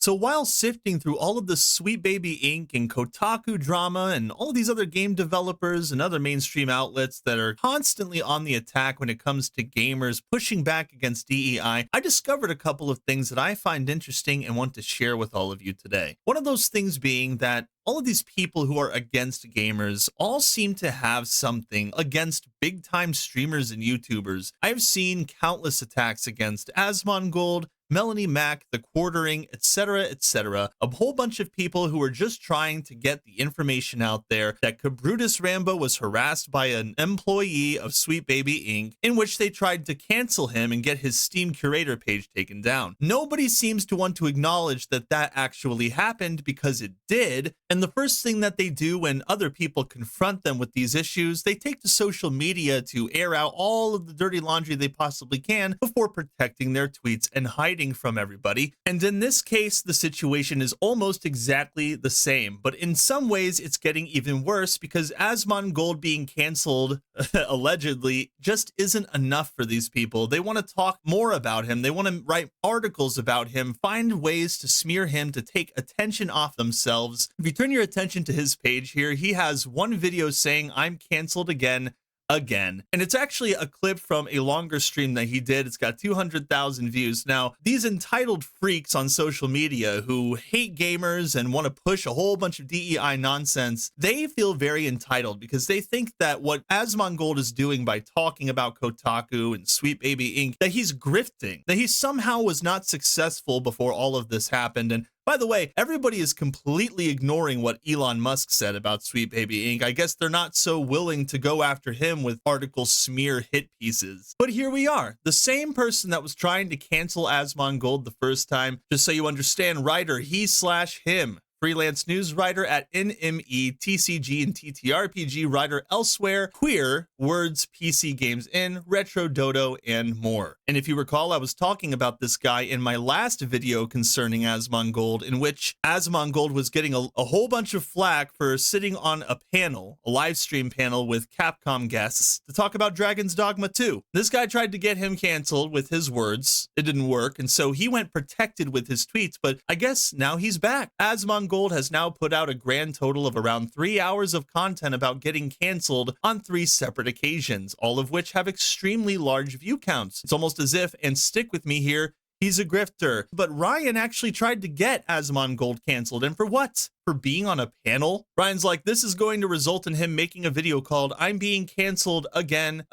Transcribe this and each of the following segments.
So while sifting through all of the Sweet Baby Inc. and Kotaku drama and all of these other game developers and other mainstream outlets that are constantly on the attack when it comes to gamers pushing back against DEI, I discovered a couple of things that I find interesting and want to share with all of you today. One of those things being that all of these people who are against gamers all seem to have something against big time streamers and YouTubers. I've seen countless attacks against asmongold, Melanie, Mack, the quartering, etc., etc. A whole bunch of people who are just trying to get the information out there that Cabrutus Rambo was harassed by an employee of Sweet Baby Inc., in which they tried to cancel him and get his Steam curator page taken down. Nobody seems to want to acknowledge that that actually happened, because it did, and the first thing that they do when other people confront them with these issues, they take to social media to air out all of the dirty laundry they possibly can before protecting their tweets and hiding from everybody. And in this case, the situation is almost exactly the same, but in some ways it's getting even worse, because asmongold being canceled allegedly just isn't enough for these people. They want to talk more about him. They want to write articles about him, find ways to smear him to take attention off themselves. If you turn your attention to his page here, he has one video saying, "I'm canceled again." And it's actually a clip from a longer stream that he did. It's got 200,000 views. Now, these entitled freaks on social media who hate gamers and want to push a whole bunch of DEI nonsense, they feel very entitled because they think that what asmongold is doing by talking about Kotaku and Sweet Baby Inc., that he's grifting, that he somehow was not successful before all of this happened. And by the way, everybody is completely ignoring what Elon Musk said about Sweet Baby Inc. I guess they're not so willing to go after him with article smear hit pieces. But here we are, the same person that was trying to cancel asmongold the first time. Just so you understand, writer he/him. Freelance news writer at NME, TCG, and TTRPG, writer elsewhere, queer, words, PC games in, retro dodo, and more. And if you recall, I was talking about this guy in my last video concerning asmongold, in which asmongold was getting a whole bunch of flack for sitting on a panel, a live stream panel with Capcom guests to talk about Dragon's Dogma 2. This guy tried to get him canceled with his words. It didn't work, and so he went protected with his tweets, but I guess now he's back. Asmongold has now put out a grand total of around 3 hours of content about getting canceled on 3 separate occasions, all of which have extremely large view counts. It's almost as if, and stick with me here, he's a grifter. But Ryan actually tried to get asmongold canceled, and for what? For being on a panel? Ryan's like, this is going to result in him making a video called "I'm being canceled again,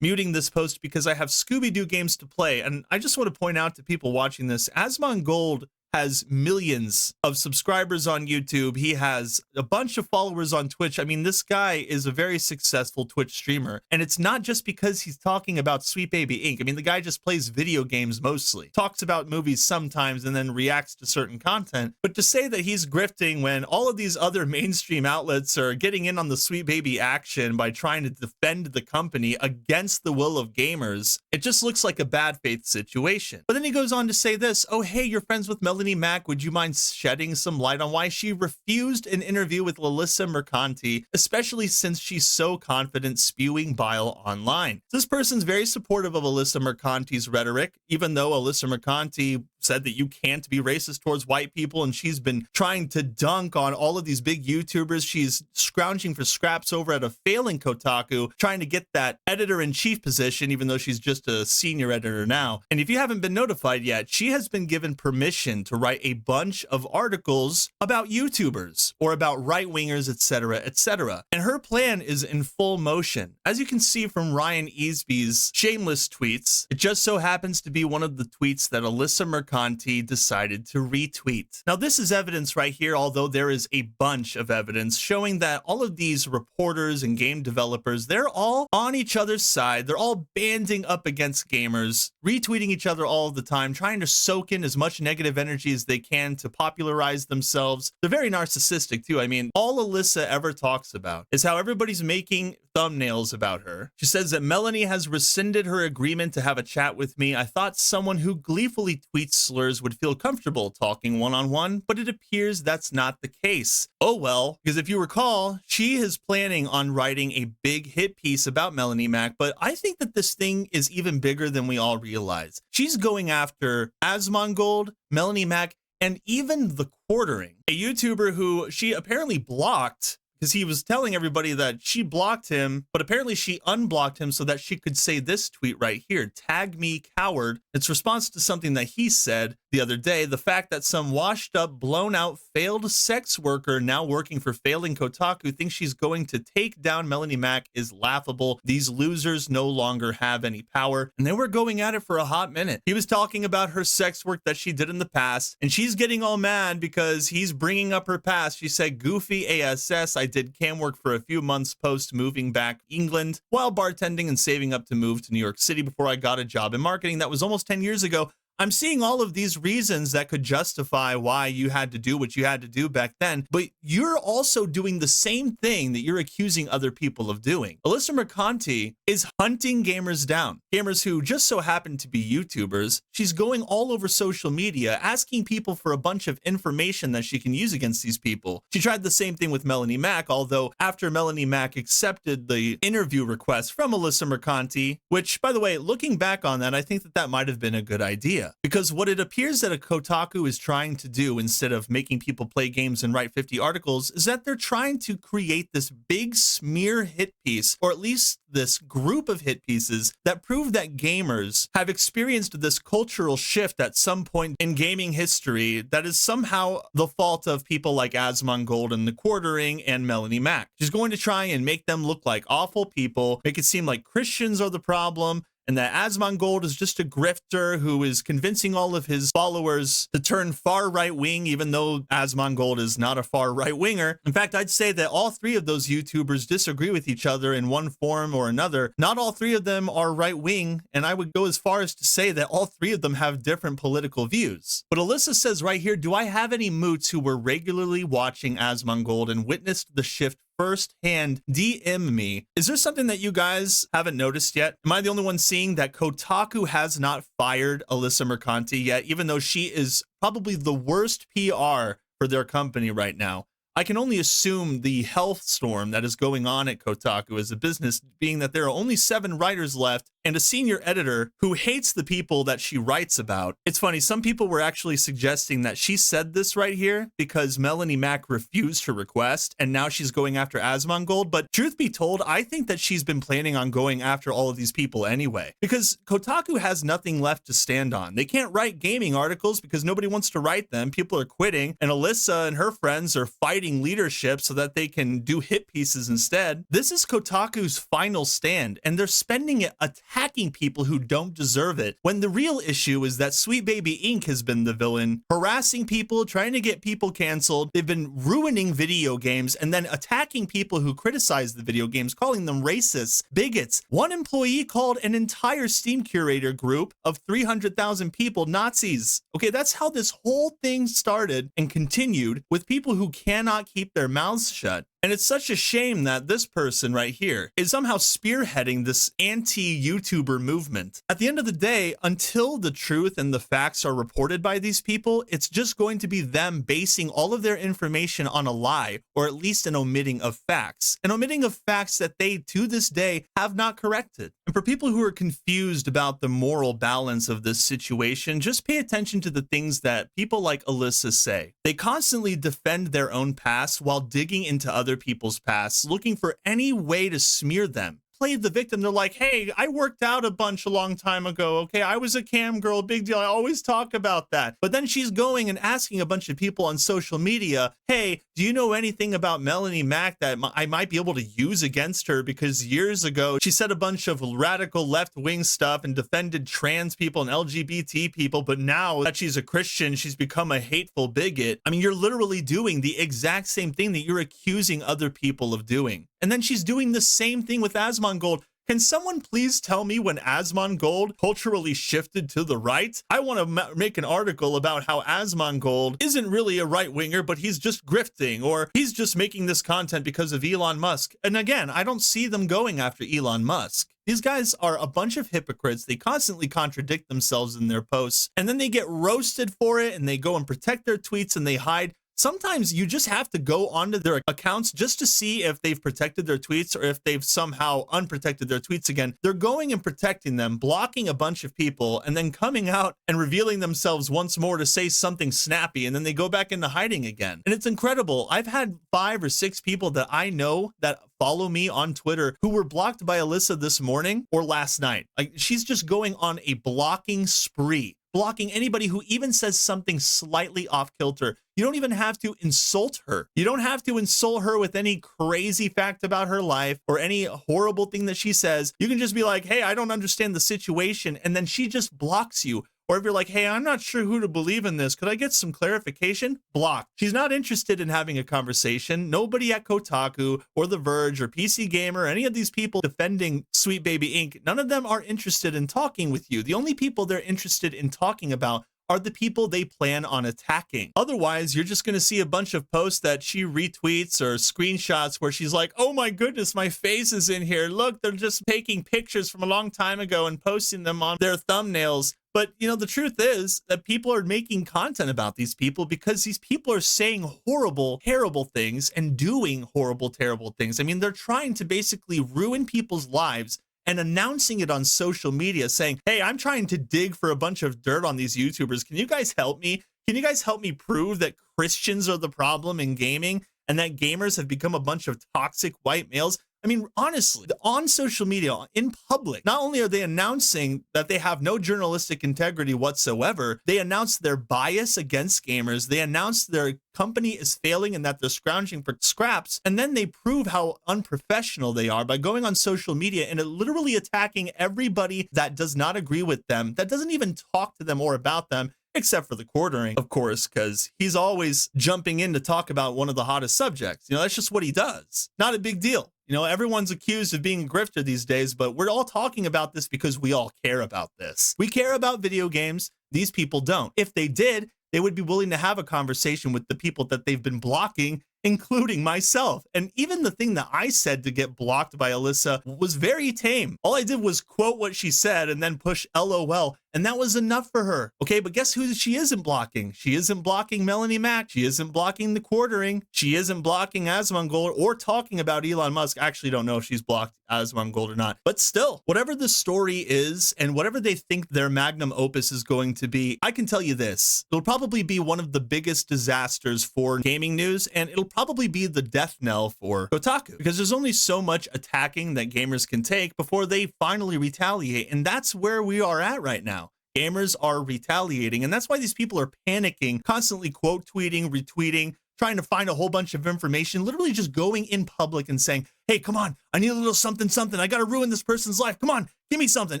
muting this post because I have Scooby-Doo games to play." And I just want to point out to people watching this, asmongold has millions of subscribers on YouTube. He has a bunch of followers on Twitch. I mean, this guy is a very successful Twitch streamer. And it's not just because he's talking about Sweet Baby Inc. I mean, the guy just plays video games mostly, talks about movies sometimes, and then reacts to certain content. But to say that he's grifting when all of these other mainstream outlets are getting in on the Sweet Baby action by trying to defend the company against the will of gamers, it just looks like a bad faith situation. But then he goes on to say this, "Oh, hey, you're friends with Melanie Mack, would you mind shedding some light on why she refused an interview with Alyssa Mercanti, especially since she's so confident spewing bile online?" This person's very supportive of Alyssa Mercanti's rhetoric, even though Alyssa Mercanti said that you can't be racist towards white people, and she's been trying to dunk on all of these big YouTubers. She's scrounging for scraps over at a failing Kotaku, trying to get that editor-in-chief position, even though she's just a senior editor now. And if you haven't been notified yet, she has been given permission to write a bunch of articles about YouTubers or about right-wingers, etc., etc. And her plan is in full motion. As you can see from Ryan Easby's shameless tweets, it just so happens to be one of the tweets that Alyssa Mercanti decided to retweet. Now, this is evidence right here, although there is a bunch of evidence showing that all of these reporters and game developers, they're all on each other's side. They're all banding up against gamers, retweeting each other all the time, trying to soak in as much negative energy as they can to popularize themselves. They're very narcissistic too. I mean, all Alyssa ever talks about is how everybody's making thumbnails about her. She says that Melanie has rescinded her agreement to have a chat with me. I thought someone who gleefully tweets wrestlers would feel comfortable talking one-on-one, but it appears that's not the case. Oh well, because if you recall, she is planning on writing a big hit piece about Melanie Mack, but I think that this thing is even bigger than we all realize. She's going after Asmongold, Melanie Mack, and even The Quartering, a YouTuber who she apparently blocked because he was telling everybody that she blocked him, but apparently she unblocked him so that she could say this tweet right here, "Tag me, coward." It's response to something that he said the other day, the fact that some washed up, blown out, failed sex worker now working for failing Kotaku thinks she's going to take down Melanie Mack is laughable. These losers no longer have any power. And they were going at it for a hot minute. He was talking about her sex work that she did in the past, and she's getting all mad because he's bringing up her past. She said, "Goofy ASS, I did cam work for a few months post moving back England while bartending and saving up to move to New York City before I got a job in marketing. That was almost 10 years ago. I'm seeing all of these reasons that could justify why you had to do what you had to do back then, but you're also doing the same thing that you're accusing other people of doing." Alyssa Mercanti is hunting gamers down, gamers who just so happen to be YouTubers. She's going all over social media, asking people for a bunch of information that she can use against these people. She tried the same thing with Melanie Mack, although after Melanie Mack accepted the interview request from Alyssa Mercanti, which, by the way, looking back on that, I think that that might have been a good idea. Because what it appears that a Kotaku is trying to do instead of making people play games and write 50 articles is that they're trying to create this big smear hit piece, or at least this group of hit pieces that prove that gamers have experienced this cultural shift at some point in gaming history that is somehow the fault of people like Asmongold and The Quartering and Melanie Mack. She's going to try and make them look like awful people, make it seem like Christians are the problem, and that Asmongold is just a grifter who is convincing all of his followers to turn far right-wing, even though Asmongold is not a far right-winger. In fact, I'd say that all three of those YouTubers disagree with each other in one form or another. Not all three of them are right-wing, and I would go as far as to say that all three of them have different political views. But Alyssa says right here, "Do I have any moots who were regularly watching Asmongold and witnessed the shift firsthand? DM me." Is there something that you guys haven't noticed yet? Am I the only one seeing that Kotaku has not fired Alyssa Mercanti yet, even though she is probably the worst PR for their company right now? I can only assume the health storm that is going on at Kotaku as a business, being that there are only 7 writers left and a senior editor who hates the people that she writes about. It's funny, some people were actually suggesting that she said this right here because Melanie Mack refused her request and now she's going after Asmongold. But truth be told, I think that she's been planning on going after all of these people anyway, because Kotaku has nothing left to stand on. They can't write gaming articles because nobody wants to write them. People are quitting, and Alyssa and her friends are fighting leadership so that they can do hit pieces instead. This is Kotaku's final stand, and they're spending it attacking people who don't deserve it, when the real issue is that Sweet Baby Inc. has been the villain, harassing people, trying to get people canceled. They've been ruining video games and then attacking people who criticize the video games, calling them racists, bigots. One employee called an entire Steam curator group of 300,000 people Nazis. Okay, that's how this whole thing started and continued, with people who cannot keep their mouths shut. And it's such a shame that this person right here is somehow spearheading this anti-YouTuber movement. At the end of the day, until the truth and the facts are reported by these people, it's just going to be them basing all of their information on a lie, or at least an omitting of facts. An omitting of facts that they, to this day, have not corrected. And for people who are confused about the moral balance of this situation, just pay attention to the things that people like Alyssa say. They constantly defend their own past while digging into other people's pasts, looking for any way to smear them. Play the victim. They're like, "Hey, I worked out a bunch a long time ago. Okay, I was a cam girl, big deal. I always talk about that." But then she's going and asking a bunch of people on social media, "Hey, do you know anything about Melanie Mack that I might be able to use against her? Because years ago, she said a bunch of radical left-wing stuff and defended trans people and LGBT people, but now that she's a Christian, she's become a hateful bigot." I mean, you're literally doing the exact same thing that you're accusing other people of doing. And then she's doing the same thing with Asmongold. Can someone please tell me when asmongold culturally shifted to the right? I want to make an article about how asmongold isn't really a right winger, but he's just grifting, or he's just making this content because of Elon Musk. And again, I don't see them going after Elon Musk. These guys are a bunch of hypocrites. They constantly contradict themselves in their posts, and then they get roasted for it, and they go and protect their tweets and they hide. Sometimes you just have to go onto their accounts just to see if they've protected their tweets or if they've somehow unprotected their tweets again. They're going and protecting them, blocking a bunch of people, and then coming out and revealing themselves once more to say something snappy, and then they go back into hiding again. And it's incredible. I've had 5 or 6 people that I know that follow me on Twitter who were blocked by Alyssa this morning or last night. Like, she's just going on a blocking spree, blocking anybody who even says something slightly off kilter. You don't even have to insult her. You don't have to insult her with any crazy fact about her life or any horrible thing that she says. You can just be like, hey, I don't understand the situation. And then she just blocks you. Or if you're like, hey, I'm not sure who to believe in this, could I get some clarification? Block. She's not interested in having a conversation. Nobody at Kotaku or The Verge or PC Gamer, any of these people defending Sweet Baby Inc., none of them are interested in talking with you. The only people they're interested in talking about are the people they plan on attacking. Otherwise, you're just going to see a bunch of posts that she retweets or screenshots where she's like, oh my goodness, my face is in here. Look, they're just taking pictures from a long time ago and posting them on their thumbnails. But, you know, the truth is that people are making content about these people because these people are saying horrible, terrible things and doing horrible, terrible things. I mean, they're trying to basically ruin people's lives and announcing it on social media saying, hey, I'm trying to dig for a bunch of dirt on these YouTubers. Can you guys help me? Can you guys help me prove that Christians are the problem in gaming and that gamers have become a bunch of toxic white males? I mean, honestly, on social media, in public, not only are they announcing that they have no journalistic integrity whatsoever, they announce their bias against gamers. They announce their company is failing and that they're scrounging for scraps. And then they prove how unprofessional they are by going on social media and literally attacking everybody that does not agree with them, that doesn't even talk to them or about them, except for the quartering, of course, because he's always jumping in to talk about one of the hottest subjects. You know, that's just what he does. Not a big deal. You know, everyone's accused of being a grifter these days, but we're all talking about this because we all care about this. We care about video games. These people don't. If they did, they would be willing to have a conversation with the people that they've been blocking, including myself. And even the thing that I said to get blocked by Alyssa was very tame. All I did was quote what she said and then push LOL, and that was enough for her. Okay, but guess who she isn't blocking? She isn't blocking Melanie Mack. She isn't blocking the quartering. She isn't blocking asmongold or talking about Elon Musk. I actually don't know if she's blocked asmongold or not. But still, whatever the story is and whatever they think their magnum opus is going to be, I can tell you this. It'll probably be one of the biggest disasters for gaming news, and it'll probably be the death knell for Kotaku, because there's only so much attacking that gamers can take before they finally retaliate, and that's where we are at right now. Gamers are retaliating, and that's why these people are panicking, constantly quote tweeting, retweeting, trying to find a whole bunch of information, literally just going in public and saying, hey, come on, I need a little something, something. I got to ruin this person's life. Come on, give me something,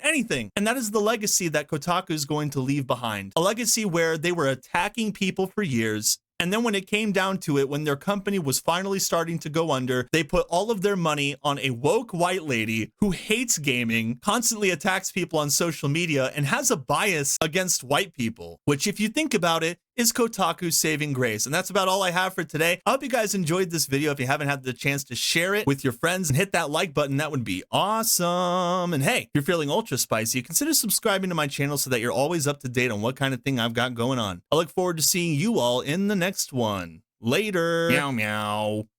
anything. And that is the legacy that Kotaku is going to leave behind. A legacy where they were attacking people for years. And then when it came down to it, when their company was finally starting to go under, they put all of their money on a woke white lady who hates gaming, constantly attacks people on social media, and has a bias against white people, which, if you think about it, is Kotaku's saving grace. And that's about all I have for today. I hope you guys enjoyed this video. If you haven't had the chance to share it with your friends and hit that like button, that would be awesome. And hey, if you're feeling ultra spicy, consider subscribing to my channel so that you're always up to date on what kind of thing I've got going on. I look forward to seeing you all in the next one. Later. Meow, meow.